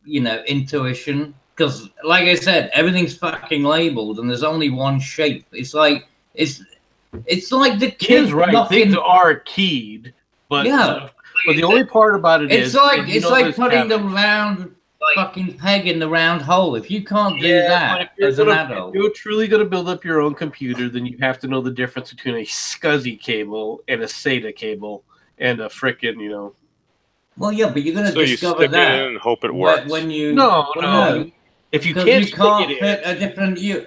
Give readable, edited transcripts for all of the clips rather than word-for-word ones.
intuition. Because, like I said, everything's fucking labeled, and there's only one shape. It's like the He is kid right. knocking. Things are keyed, but Yeah. but the only part about it It's is like putting the round fucking peg in the round hole. If you can't do that as an adult, if you're truly going to build up your own computer, then you have to know the difference between a SCSI cable and a SATA cable and a frickin', Well, yeah, but you're going to So you discover stick it that in and hope it works. when you no. If you can't you can't fit a different you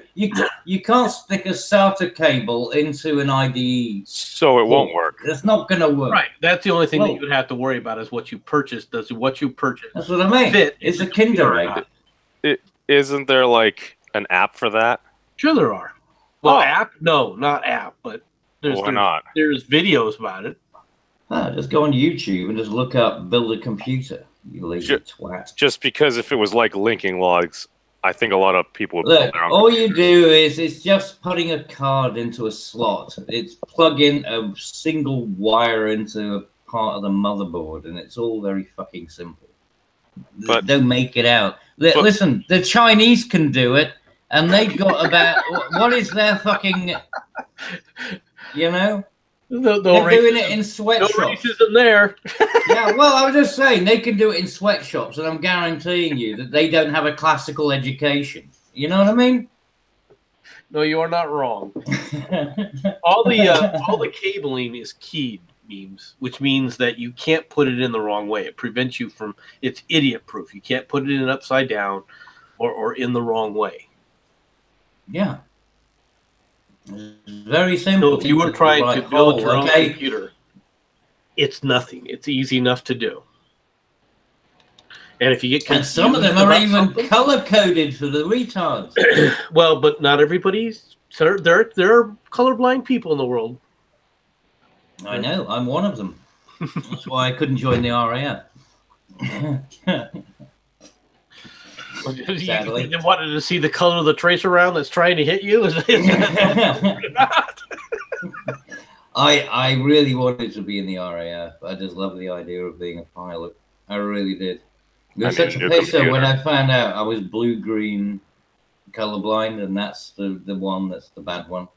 can't stick a SATA cable into an IDE, so it won't work. It's not going to work. Right. That's the only thing that you would have to worry about is what you purchase. Does what you purchase? That's what I mean. Fit? It's a Kinder egg. Isn't there like an app for that? Sure, there are. Well, app? No, not app, but why not? There's videos about it. Just go on YouTube and just look up "build a computer." You lazy twat. Just because if it was like linking logs, I think a lot of people would look. All you do is it's just putting a card into a slot. It's plugging a single wire into a part of the motherboard, and it's all very fucking simple. But don't make it out. Listen, the Chinese can do it, and they've got about what is their fucking, They're doing it in sweatshops. No racism there. Yeah, well, I was just saying they can do it in sweatshops, and I'm guaranteeing you that they don't have a classical education. You know what I mean? No, you are not wrong. all the cabling is keyed memes, which means that you can't put it in the wrong way. It prevents you from. It's idiot proof. You can't put it in upside down, or in the wrong way. Yeah. Very simple. So if you were trying to build your own computer, it's nothing. It's easy enough to do. And if you get confused, and some of them are even color coded for the retards. Well, but not everybody's. So there are colorblind people in the world. I know. I'm one of them. That's why I couldn't join the RAF. Sadly. You wanted to see the color of the tracer round that's trying to hit you? I really wanted to be in the RAF. I just love the idea of being a pilot. I really did. It was such a picture when I found out I was blue-green colorblind, and that's the one that's the bad one.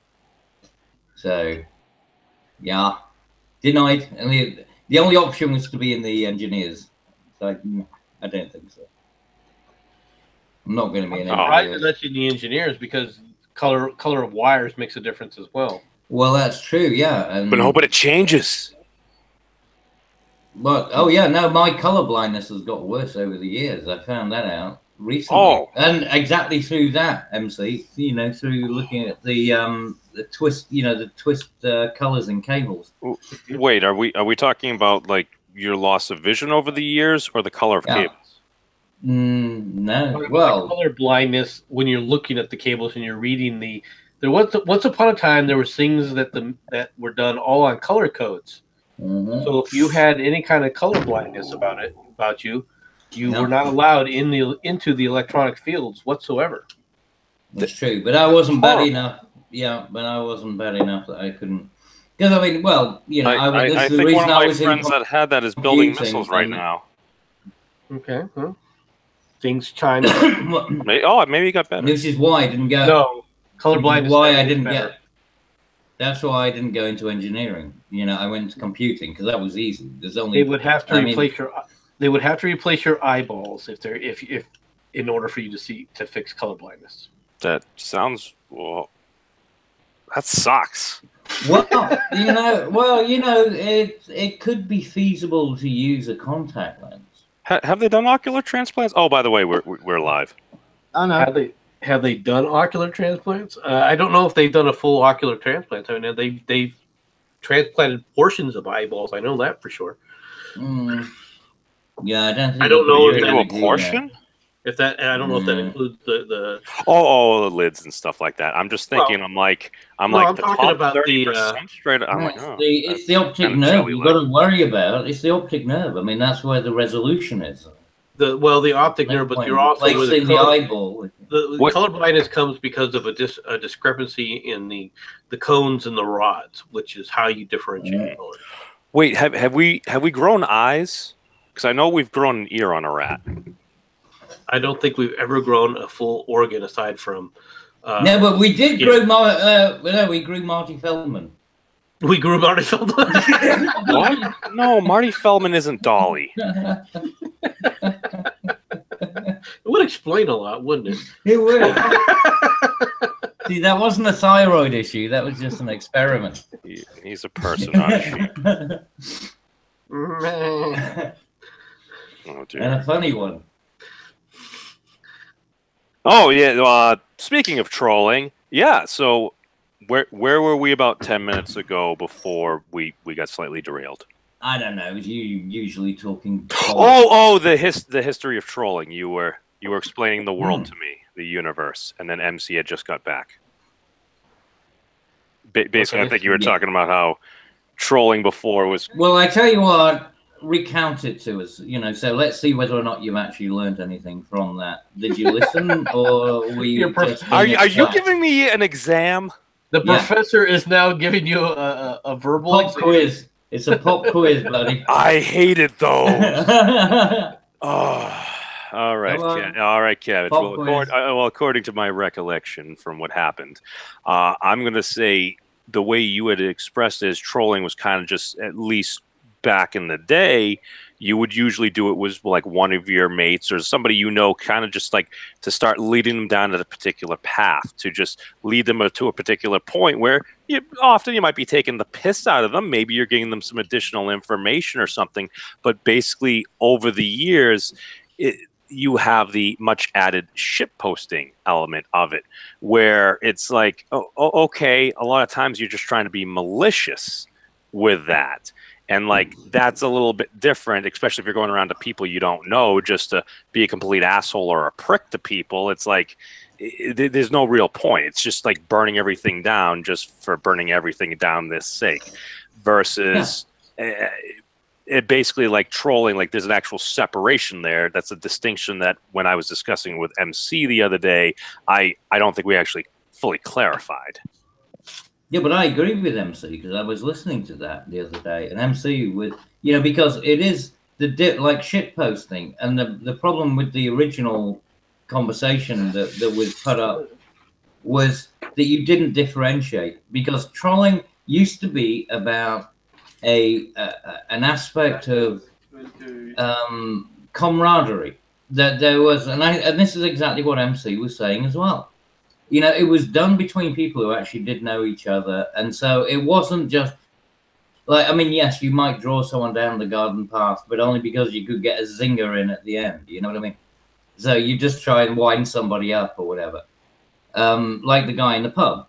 So, yeah, denied. And the only option was to be in the engineers. So I don't think so. I'm not going to be an engineer. I let you in the engineers because color of wires makes a difference as well. Well, that's true, yeah. But it changes. But no, my color blindness has got worse over the years. I found that out recently. Oh, and exactly through that, MC. Through looking at the twist, the twist colors and cables. Wait, are we talking about like your loss of vision over the years, or the color of cables? No. Well, color blindness when you're looking at the cables and you're reading once upon a time there was things that were done all on color codes. Mm-hmm. So if you had any kind of color blindness about you were not allowed into the electronic fields whatsoever. That's true, but I wasn't bad enough. Yeah, but I wasn't bad enough that I couldn't. Because I mean, I think one of my friends that had that is building missiles right now. Okay. Well, things chime. Maybe it got better. This is why I didn't go. No, colorblind. Why I didn't get. That's why I didn't go into engineering. I went to computing because that was easy. There's only they would have to replace your. They would have to replace your eyeballs if in order for you to fix colorblindness. That sounds that sucks. Well, it could be feasible to use a contact lens. Have they done ocular transplants? Oh, by the way, we're live. Oh no. Have they done ocular transplants? I don't know if they've done a full ocular transplant. I mean, they've transplanted portions of eyeballs. I know that for sure. Yeah, I don't know if that a portion. If that, I don't know if that includes the the lids and stuff like that. I'm just thinking. I'm talking about the straight. It's the optic nerve you've got to worry about. It's the optic nerve. I mean, that's where the resolution is. The optic nerve, but you're also placing the eyeball. The color blindness comes because of a discrepancy in the cones and the rods, which is how you differentiate color. Wait, have we grown eyes? Because I know we've grown an ear on a rat. I don't think we've ever grown a full organ aside from. No, but we did grow. We grew Marty Feldman. We grew Marty Feldman. What? No, Marty Feldman isn't Dolly. It would explain a lot, wouldn't it? It would. See, that wasn't a thyroid issue. That was just an experiment. He's a person, not a sheep. Oh, dear. And a funny one. Oh, yeah. Speaking of trolling, yeah. So where were we about 10 minutes ago before we got slightly derailed? I don't know. You usually talking. The history of trolling. You were explaining the world to me, the universe, and then MC had just got back. Basically, I think you were talking about how trolling before was. Well, I tell you what. Recount it to us, so let's see whether or not you've actually learned anything from that. Did you listen, or were you are you giving me an exam? The professor is now giving you a verbal pop quiz. It's a pop quiz, buddy. I hated those. Oh, all right, Kevin. Well, according to my recollection from what happened, I'm going to say the way you had expressed it as trolling was kind of just, at least back in the day, you would usually do it was like one of your mates or somebody kind of just like to start leading them down a particular path, to just lead them to a particular point where you might be taking the piss out of them. Maybe you're giving them some additional information or something. But basically, over the years, you have the much added shit posting element of it, where it's like, okay, a lot of times you're just trying to be malicious with that. And like that's a little bit different, especially if you're going around to people you don't know, just to be a complete asshole or a prick to people. It's like there's no real point. It's just like burning everything down just for burning everything down this sake. Versus it basically like trolling, like there's an actual separation there. That's a distinction that when I was discussing with MC the other day, I don't think we actually fully clarified. Yeah, but I agree with MC because I was listening to that the other day, and MC with because it is like shit posting, and the problem with the original conversation that was put up was that you didn't differentiate, because trolling used to be about an aspect of camaraderie, that there was, and this is exactly what MC was saying as well. It was done between people who actually did know each other. And so it wasn't just like, yes, you might draw someone down the garden path, but only because you could get a zinger in at the end. You know what I mean? So you just try and wind somebody up or whatever, like the guy in the pub.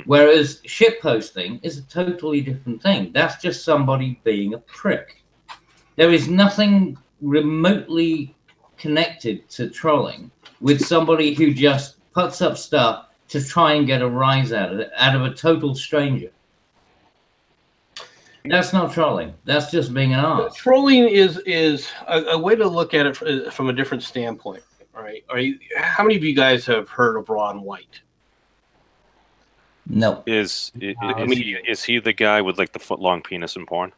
Whereas shit posting is a totally different thing. That's just somebody being a prick. There is nothing remotely connected to trolling with somebody who just puts up stuff to try and get a rise out of a total stranger. That's not trolling. That's just being an arse. Trolling is a way to look at it from a different standpoint. All right. How many of you guys have heard of Ron White? No. Is he the guy with like the foot-long penis in porn?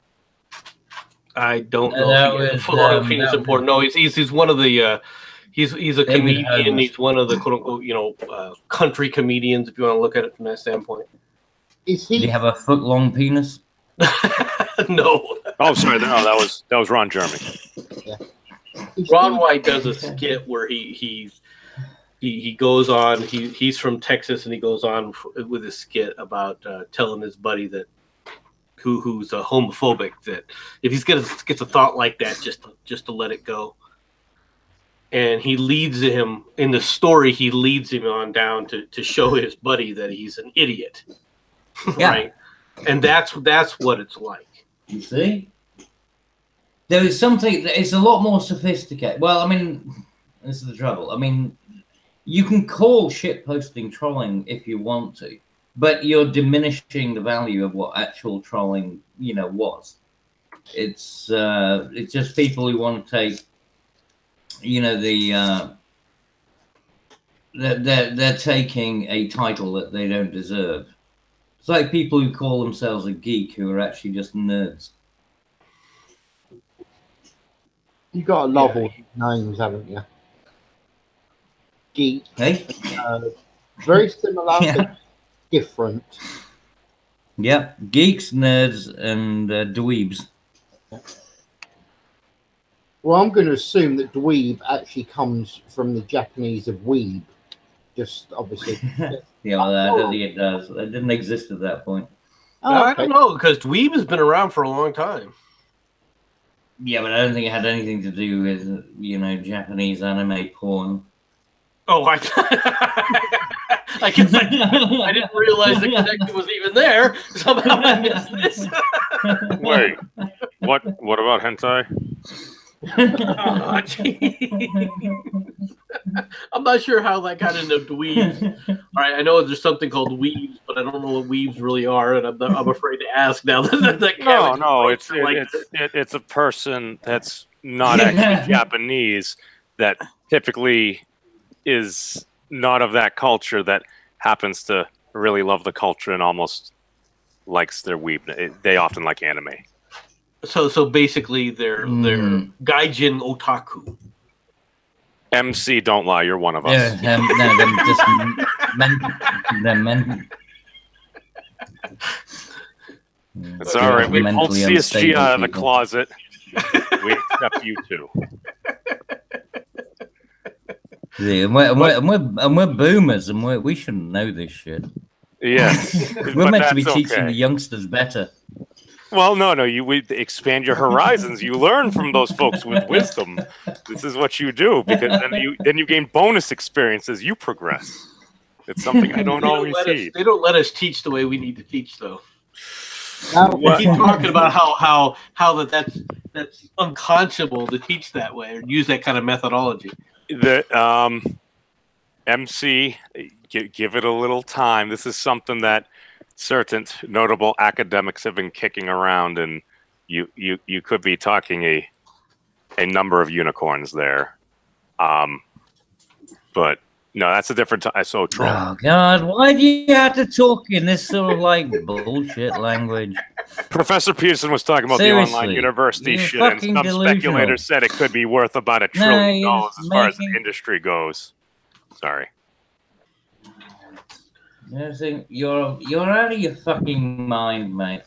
I don't know if he has a foot-long penis in porn. No, he's one of the. He's a comedian. He's one of the quote unquote country comedians, if you want to look at it from that standpoint. Did he have a foot long penis? No. Oh, sorry. No, that was Ron Jeremy. Yeah. Ron White does a skit where he goes on. He's from Texas, and he goes on with a skit about telling his buddy that who's homophobic that if he gets a thought like that, just to let it go. And he leads him in the story. He leads him on down to show his buddy that he's an idiot, right? And that's what it's like. You see, there is something that is a lot more sophisticated. Well, this is the trouble. You can call shit posting trolling if you want to, but you're diminishing the value of what actual trolling, was. It's just people who want to take. They're taking a title that they don't deserve. It's like people who call themselves a geek who are actually just nerds. You got a lot of names, haven't you? geek. Hey? Very similar, Yeah. but different. Yeah, geeks, nerds, and dweebs. Well, I'm going to assume that dweeb actually comes from the Japanese of weeb. Just obviously. Yeah, well, I don't think it does. It didn't exist at that point. Oh, okay. I don't know, because dweeb has been around for a long time. Yeah, but I don't think it had anything to do with, you know, Japanese anime porn. Oh, I guess I didn't realize the connection was even there. Somehow I missed this. Wait, what about hentai? Oh, I'm not sure how that got into dweebs. All right, I know there's something called weebs, but I don't know what weebs really are, and I'm afraid to ask now. No, it's a person that's not actually Japanese that typically is not of that culture that happens to really love the culture and almost likes their weeb. They often like anime. So basically, they're gaijin otaku. MC, don't lie. You're one of us. Yeah, no, they're men. It's all right. We pulled CSG out of the closet. We accept you too. Yeah, and we're boomers, and we shouldn't know this shit. Yes, we're meant to be teaching the youngsters better. Well, no, we expand your horizons. You learn from those folks with wisdom. This is what you do, because then you gain bonus experience as you progress. It's something I don't always see. They don't let us teach the way we need to teach, though. We keep talking about how that's unconscionable to teach that way or use that kind of methodology. The MC, give it a little time. This is something that certain notable academics have been kicking around, and you could be talking a number of unicorns there. But no, that's a different time. So troll. Oh God, why do you have to talk in this sort of like bullshit language? Professor Peterson was talking about the online university shit, and some speculators said it could be worth about $1 trillion as far as the industry goes. Sorry. You're out of your fucking mind, mate.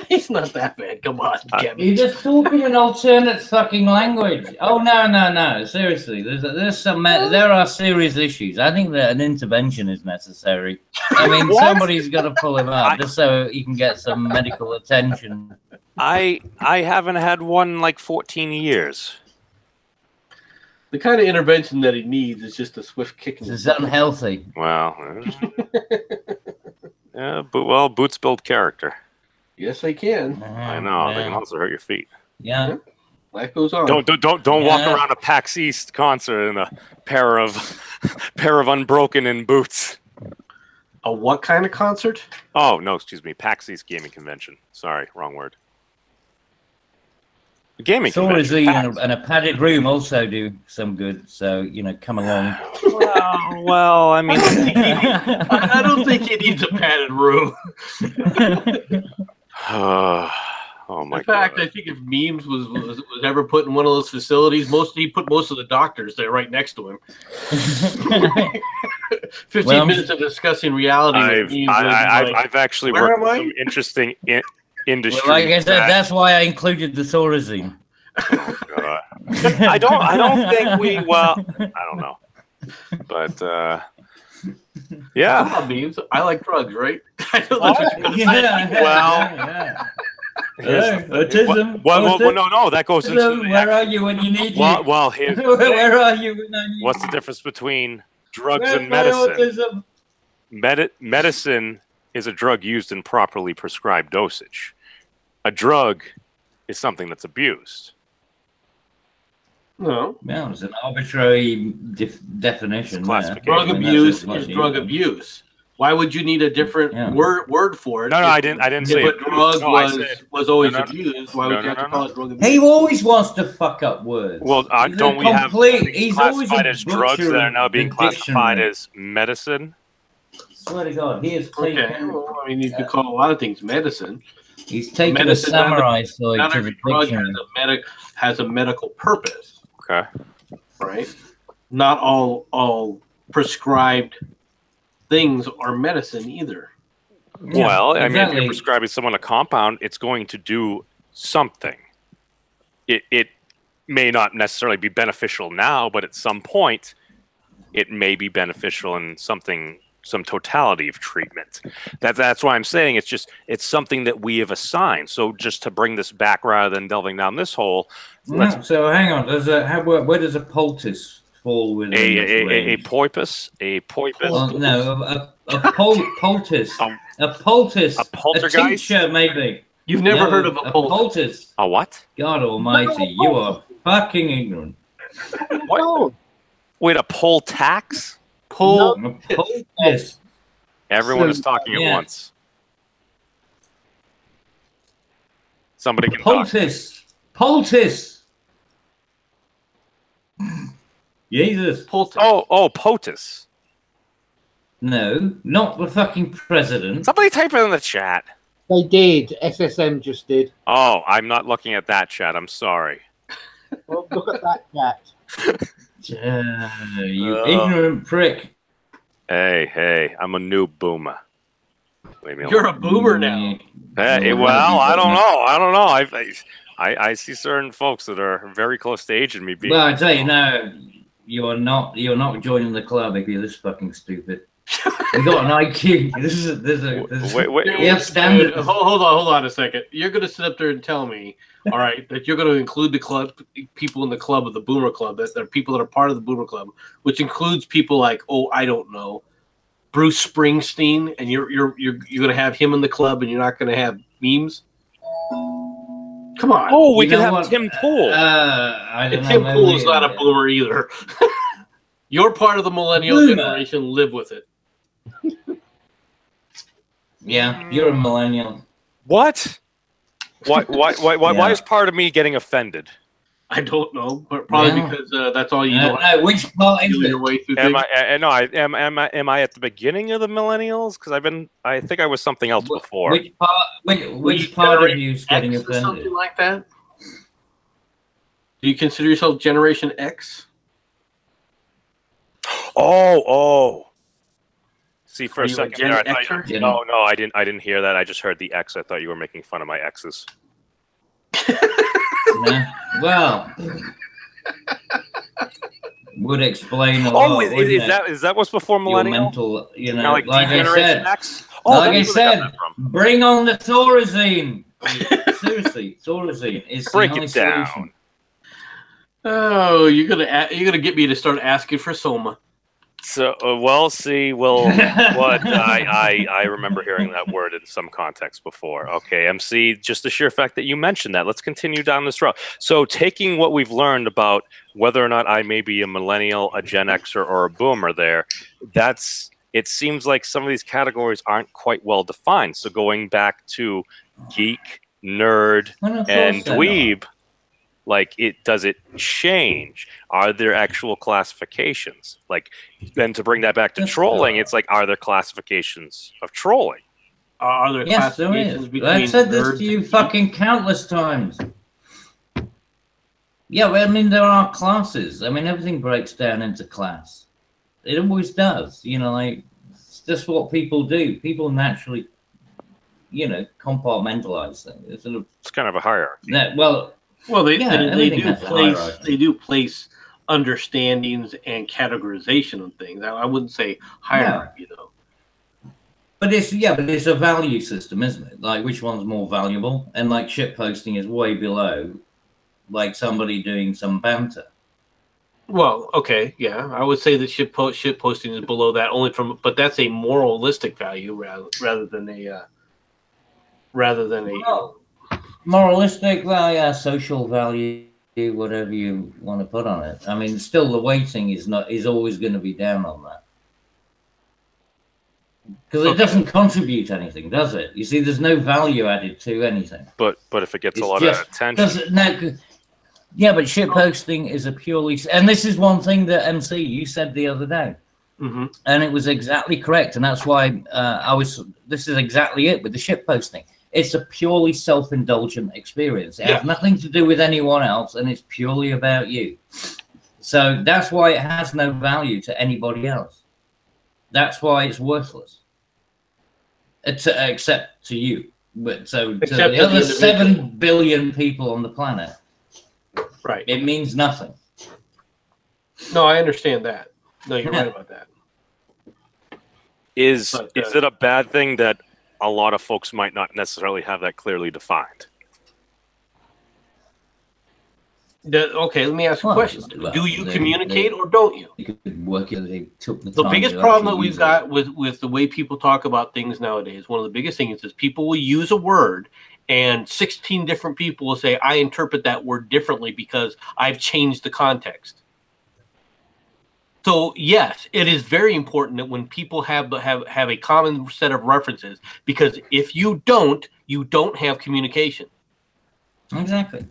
He's not that bad. Come on, Kevin. You're just talking an alternate fucking language. Oh no! Seriously, there are serious issues. I think that an intervention is necessary. I mean, somebody's got to pull him up just so he can get some medical attention. I haven't had one in like 14 years. The kind of intervention that he needs is just a swift kick. It's unhealthy. Well, yeah, but boots build character. Yes, they can. I know. They can also hurt your feet. Yeah. Life goes on. Don't walk around a PAX East concert in a pair of Unbroken in boots. A what kind of concert? Oh no, excuse me. PAX East gaming convention. Sorry, wrong word. Gaming convention. And a padded room also do some good. So come along. Well, I mean, I don't think he needs a padded room. Oh my God! In fact, I think if Memes was ever put in one of those facilities, he put most of the doctors there right next to him. 15 minutes of discussing reality. I've actually worked with some interesting industry. Well, like I said, that's why I included the Thorazine. Oh God! I don't think we. Well, I don't know, but. Yeah, come on, Memes. I like drugs, right? I know that's what you're going to say. Well, autism. Well, no, that goes into. Where are you when you need me? Well, where are you when I need you? What's the difference between drugs and medicine? Medicine is a drug used in properly prescribed dosage. A drug is something that's abused. No. Well, it's an arbitrary definition. Drug abuse is drug abuse. Why would you need a different word for it? No, I didn't say it. If a drug was always abused, why would you have to call it drug abuse? He always wants to fuck up words. Well, don't we have things classified as drugs that are now being classified as medicine? I swear to God, he is taking... Okay, well, I mean, you could call a lot of things medicine. He's taking a samurai sword to the dictionary. Has a medical purpose. Okay. Right? not all prescribed things are medicine either. Well, I mean, if you're prescribing someone a compound, it's going to do something. It may not necessarily be beneficial now, but at some point, it may be beneficial in some totality of treatment. That's why I'm saying it's something that we have assigned. So just to bring this back rather than delving down this hole. So hang on. Where does a poultice fall within a poipus? A poipus? No, a poultice. A poultice. A poltergeist? A tincture, maybe. You've never heard of a poultice? A what? God almighty, you are fucking ignorant. What? No. Wait, a poll tax? A poultice. Everyone is talking at once. Somebody can poultice. Poultice. Jesus. Poultice. Oh, POTUS. No, not the fucking president. Somebody type it in the chat. They did. SSM just did. Oh, I'm not looking at that chat. I'm sorry. Well, look at that chat. You ignorant prick. Hey, I'm a new boomer. You're a boomer now. Hey, well, I don't know. I see certain folks that are very close to age and me being. Well, I tell you now, you're not joining the club if you're this fucking stupid. We got an IQ. Wait. Yeah, standard. Hold on a second. You're going to sit up there and tell me, all right, that you're going to include the club, people in the club of the Boomer Club, that there are people that are part of the Boomer Club, which includes people like, I don't know, Bruce Springsteen, and you're going to have him in the club, and you're not going to have memes. Come on. Oh, we can have Tim Pool. Tim Pool is not a boomer either. You're part of the millennial generation. Live with it. Yeah, you're a millennial. What? Why is part of me getting offended? I don't know, but probably because that's all you know. No, which part is it? Your way through am I at the beginning of the millennials? Because I think I was something else before. Which part of you is getting X offended? Or something like that. Do you consider yourself Generation X? Oh. See, for a second there, no, I didn't hear that. I just heard the X. I thought you were making fun of my exes. Well, would explain a lot. Is that what's before millennial? Mental, like Generation X? I said, bring on the Thorazine. Seriously, Thorazine is break it down. Solution. Oh, you're gonna get me to start asking for Soma. So, what I remember hearing that word in some context before. Okay, MC, just the sheer fact that you mentioned that. Let's continue down this road. So, taking what we've learned about whether or not I may be a millennial, a Gen Xer, or a boomer there, it seems like some of these categories aren't quite well defined. So, going back to geek, nerd, and dweeb, does it change? Are there actual classifications? Then to bring that back to trolling, it's like, are there classifications of trolling? Are there classifications between I've said this to you fucking countless times. Yeah, I mean, there are classes. I mean, everything breaks down into class. It always does. It's just what people do. People naturally, compartmentalize things. It's kind of a hierarchy. They do place understandings and categorization of things. I wouldn't say hierarchy though. But it's a value system, isn't it? Like, which one's more valuable? And like, shit posting is way below, like, somebody doing some banter. Well, okay, yeah, I would say that shit posting is below that but that's a moralistic value rather than a. Moralistic value, social value, whatever you want to put on it. I mean, still the weighting is always going to be down on that. Because it doesn't contribute anything, does it? You see, there's no value added to anything. But if it gets a lot of attention. But shit posting is a purely, and this is one thing that MC you said the other day, and it was exactly correct, and that's why this is exactly it with the shit posting. It's a purely self-indulgent experience. It has nothing to do with anyone else, and it's purely about you. So that's why it has no value to anybody else. That's why it's worthless, except to you. But so to the other 7 billion people on the planet, right? It means nothing. No, I understand that. No, you're right about that. Is it a bad thing that a lot of folks might not necessarily have that clearly defined? Okay, let me ask you a question. Do you communicate or don't you? The biggest problem that we've got with the way people talk about things nowadays, one of the biggest things is people will use a word and 16 different people will say, I interpret that word differently because I've changed the context. So yes, it is very important that when people have a common set of references, because if you don't have communication. Exactly.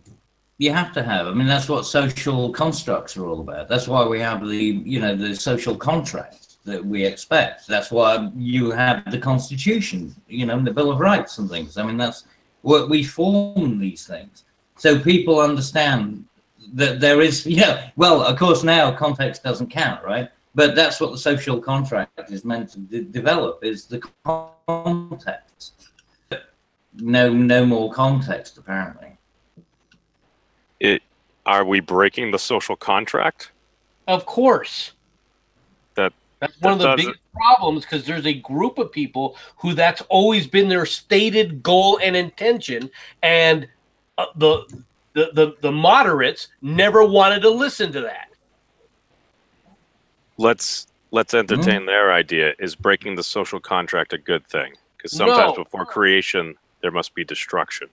You have to have. I mean, that's what social constructs are all about. That's why we have the social contract that we expect. That's why you have the Constitution, the Bill of Rights and things. I mean, that's what we form these things. So people understand that there is, well, of course now context doesn't count, right? But that's what the social contract is meant to develop, is the context. No more context, apparently. Are we breaking the social contract? Of course. That's one of the biggest problems, because there's a group of people who that's always been their stated goal and intention, and the moderates never wanted to listen to that. Let's entertain their idea. Is breaking the social contract a good thing? Because sometimes before creation, there must be destruction.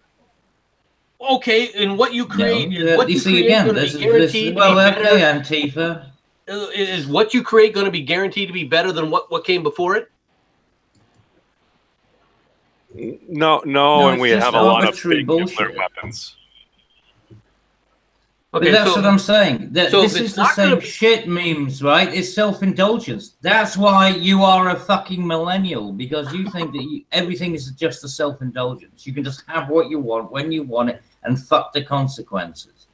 Okay, and what you create is what you see again. This is well, okay, Antifa. Is what you create going to be guaranteed to be better than what came before it? No, and we have a lot of big nuclear weapons. Okay, but that's what I'm saying. This is the same shit memes, right? It's self-indulgence. That's why you are a fucking millennial, because you think that everything is just a self-indulgence. You can just have what you want when you want it and fuck the consequences.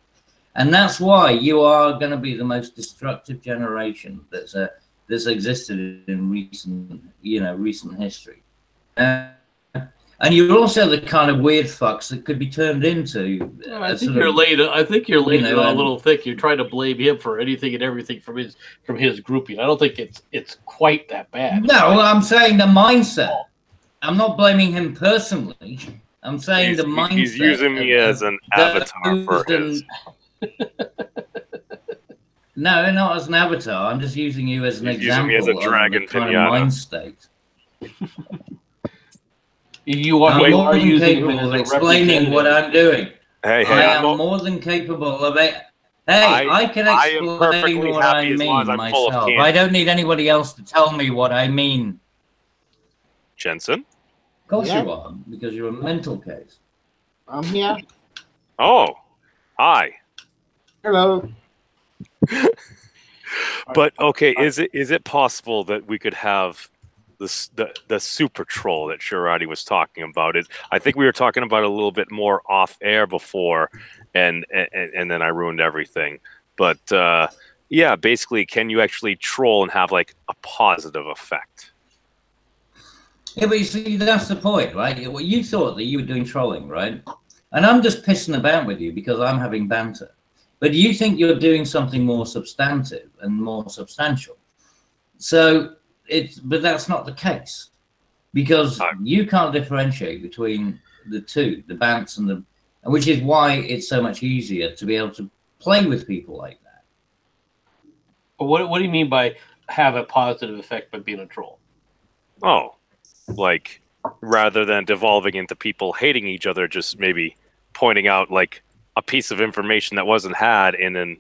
And that's why you are going to be the most destructive generation that's existed in recent history. And you're also the kind of weird fucks that could be turned into. I think you're laid a little thick. You're trying to blame him for anything and everything from his grouping. I don't think it's quite that bad. No, I'm saying the mindset. I'm not blaming him personally. I'm saying the mindset. He's using me as an avatar for his. No, not as an avatar. I'm just using you as an example. Using me as a dragon of the kind of mind state. You are more than capable of explaining what I'm doing. Hey, I am more than capable of it. Hey, I can explain what I mean myself. I don't need anybody else to tell me what I mean. Jensen? Of course you are, because you're a mental case. I'm here. Oh, hi. Hello. But okay, is it possible that we could have the super troll that Shirati was talking about? I think we were talking about it a little bit more off air before, and then I ruined everything. But yeah, basically, can you actually troll and have like a positive effect? Yeah, but you see, that's the point, right? Well, you thought that you were doing trolling, right? And I'm just pissing about with you because I'm having banter. But you think you're doing something more substantive and more substantial. So but that's not the case, because you can't differentiate between the two, the bants and which is why it's so much easier to be able to play with people like that. What do you mean by have a positive effect by being a troll? Oh, like rather than devolving into people hating each other, just maybe pointing out like a piece of information that wasn't had in an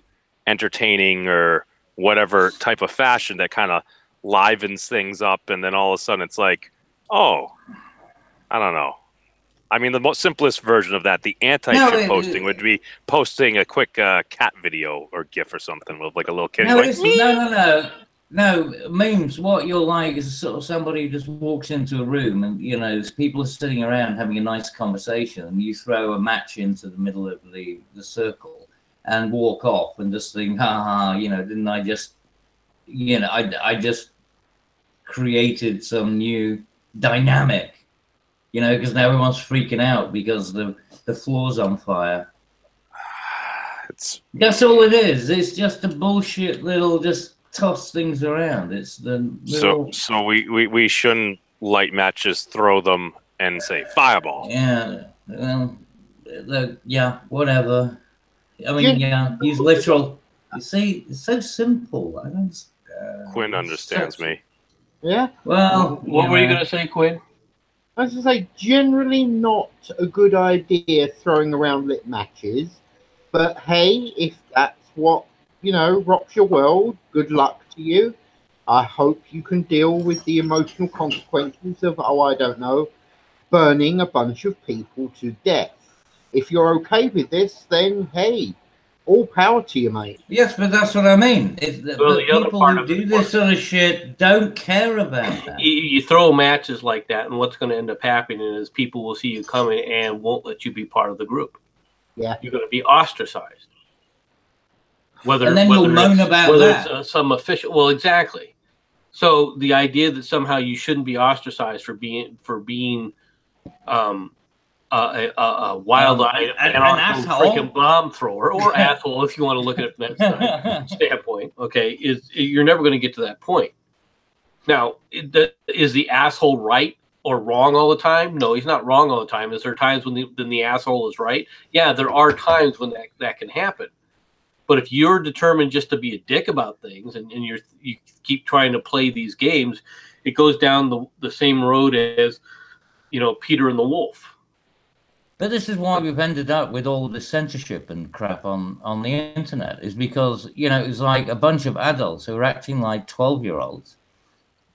entertaining or whatever type of fashion that kind of livens things up, and then all of a sudden it's like, oh, I don't know. I mean, the most simplest version of that, the anti-shit posting, would be posting a quick cat video or GIF or something with like a little kid. No, memes. What you're like is sort of somebody who just walks into a room and people are sitting around having a nice conversation, and you throw a match into the middle of the circle, and walk off and just think, ha ha, you know, didn't I just, you know, I just created some new dynamic, you know, because now everyone's freaking out because the floor's on fire. That's all it is. It's just a bullshit little just toss things around. It's the little... so we shouldn't light matches, throw them, and say fireball. Yeah, well, yeah, whatever. I mean, yeah, use literal. You see, it's so simple. I don't. Quinn understands me. Yeah. Well, what were you going to say, Quinn? I was going to say, generally not a good idea throwing around lit matches, but hey, if that's what, you know, rocks your world, good luck to you. I hope you can deal with the emotional consequences of, oh, I don't know, burning a bunch of people to death. If you're okay with this, then hey, all power to you, mate. Yes, but that's what I mean. The people who do this sort of shit don't care about that. You throw matches like that, and what's going to end up happening is people will see you coming and won't let you be part of the group. Yeah, you're going to be ostracized. And then you'll moan about that. It's some official. Well, exactly. So the idea that somehow you shouldn't be ostracized for being a wild-eyed freaking bomb thrower, or asshole, if you want to look at it from that standpoint, okay, you're never going to get to that point. Now, is the asshole right or wrong all the time? No, he's not wrong all the time. Is there times when the asshole is right? Yeah, there are times when that can happen. But if you're determined just to be a dick about things and you keep trying to play these games, it goes down the same road as, Peter and the Wolf. But this is why we've ended up with all the censorship and crap on the internet, is because, it's like a bunch of adults who are acting like 12-year-olds.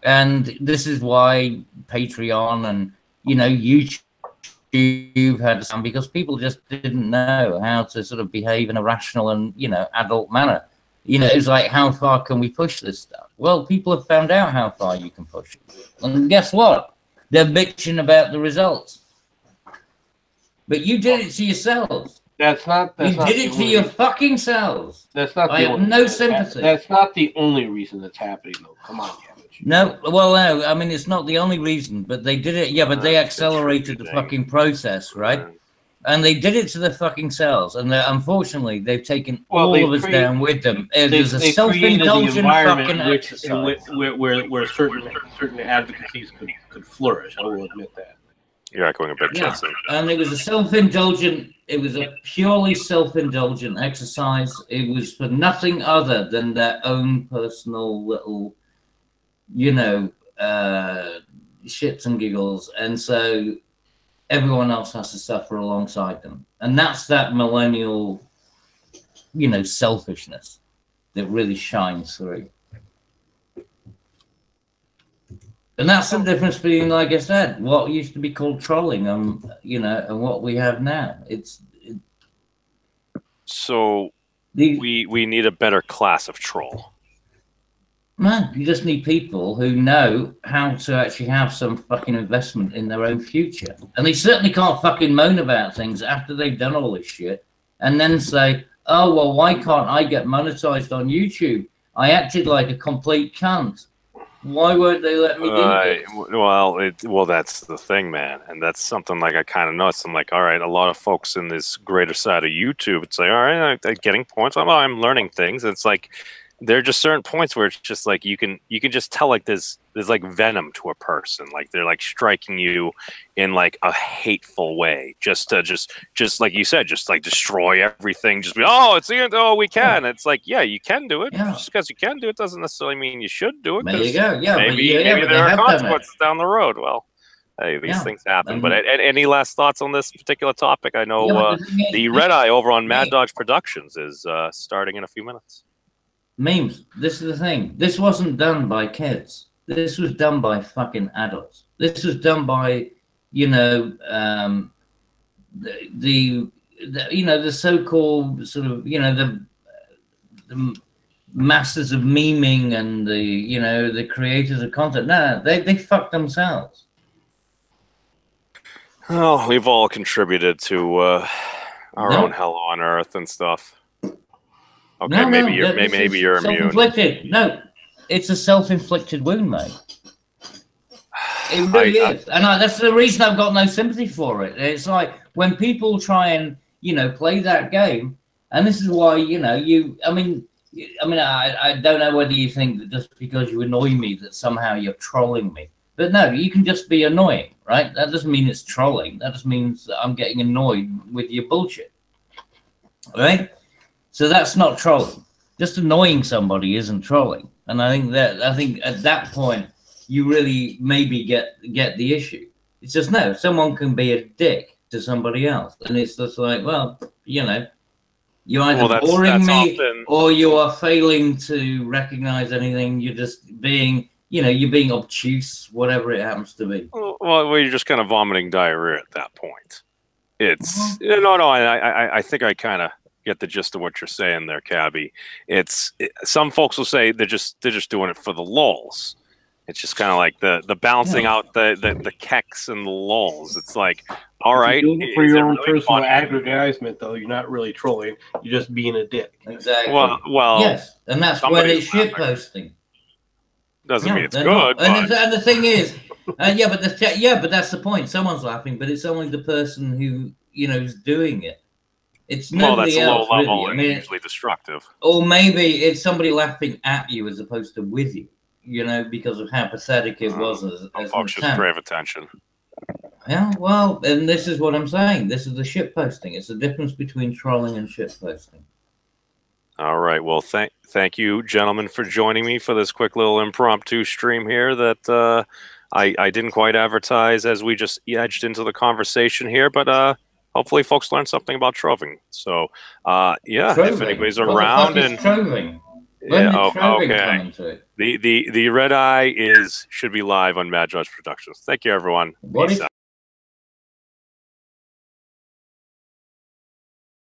And this is why Patreon and, YouTube had some, because people just didn't know how to sort of behave in a rational and, adult manner. It's like, how far can we push this stuff? Well, people have found out how far you can push it. And guess what? They're bitching about the results. But you did it to yourselves. You did it to your fucking selves. I have no sympathy. That's not the only reason that's happening, though. Come on, Cabbage. No, well, no. I mean, it's not the only reason, but they did it. Yeah, but they accelerated the fucking process, right? And they did it to the fucking selves. And unfortunately, they've taken all of us down with them. There's a self-indulgent fucking exercise. Where certain advocacies could flourish. I will admit that. You're echoing a bit, Jetson. And it was it was a purely self-indulgent exercise. It was for nothing other than their own personal little, shits and giggles. And so everyone else has to suffer alongside them. And that's that millennial, selfishness that really shines through. And that's the difference between, like I said, what used to be called trolling, and what we have now. So we need a better class of troll. Man, you just need people who know how to actually have some fucking investment in their own future. And they certainly can't fucking moan about things after they've done all this shit and then say, oh, well, why can't I get monetized on YouTube? I acted like a complete cunt. Why won't they let me do this? Well, that's the thing, man. And that's something like I kind of noticed. I'm like, all right, a lot of folks in this greater side of YouTube, it's like, all right, I'm getting points. I'm learning things. And it's like, there are just certain points where it's just like, you can just tell like there's like venom to a person. Like they're like striking you in like a hateful way, just like you said, just like destroy everything. Just be, oh, it's the end. Oh, we can. Yeah. It's like, yeah, you can do it. Yeah. Just because you can do it doesn't necessarily mean you should do it. There you go. Yeah, maybe there are consequences down the road. Well, hey, these things happen. But any last thoughts on this particular topic? I know the Red Eye over on Mad Dodge Productions is starting in a few minutes. Memes. This is the thing. This wasn't done by kids. This was done by fucking adults. This was done by, the so-called sort of, the masters of memeing and the creators of content. No, they fucked themselves. Oh, we've all contributed to our own hell on earth and stuff. Okay, no, maybe no, you're immune. Self-inflicted. No, it's a self-inflicted wound, mate. It really is, and that's the reason I've got no sympathy for it. It's like when people try and play that game, and this is why I mean, I don't know whether you think that just because you annoy me that somehow you're trolling me, but no, you can just be annoying, right? That doesn't mean it's trolling. That just means that I'm getting annoyed with your bullshit, right? So that's not trolling. Just annoying somebody isn't trolling, and I think at that point you really maybe get the issue. It's just no, someone can be a dick to somebody else, and it's just like, well, you're either boring me or you are failing to recognize anything. You're just being, you're being obtuse, whatever it happens to be. Well, you're just kind of vomiting diarrhea at that point. It's no. I think I kind of get the gist of what you're saying there, Cabby. Some folks will say they're just doing it for the lulz. It's just kind of like the balancing out the keks and the lulz. It's like, all right, you're doing it for your own personal aggrandizement, though. You're not really trolling. You're just being a dick. Exactly. Well, yes, and that's when it's shit posting. Doesn't mean it's good. And the thing is, but that's the point. Someone's laughing, but it's only the person who is doing it. It's nobody else, low level really. and usually destructive. Or maybe it's somebody laughing at you as opposed to with you. Because of how pathetic it was as folks just crave attention. Yeah, well, and this is what I'm saying. This is the shit posting. It's the difference between trolling and shit posting. All right. Well, thank you, gentlemen, for joining me for this quick little impromptu stream here that I didn't quite advertise as we just edged into the conversation here, but hopefully folks learned something about troving. So, if anybody's around and troving. Okay. The Red Eye should be live on Mad Judge Productions. Thank you, everyone. Peace out.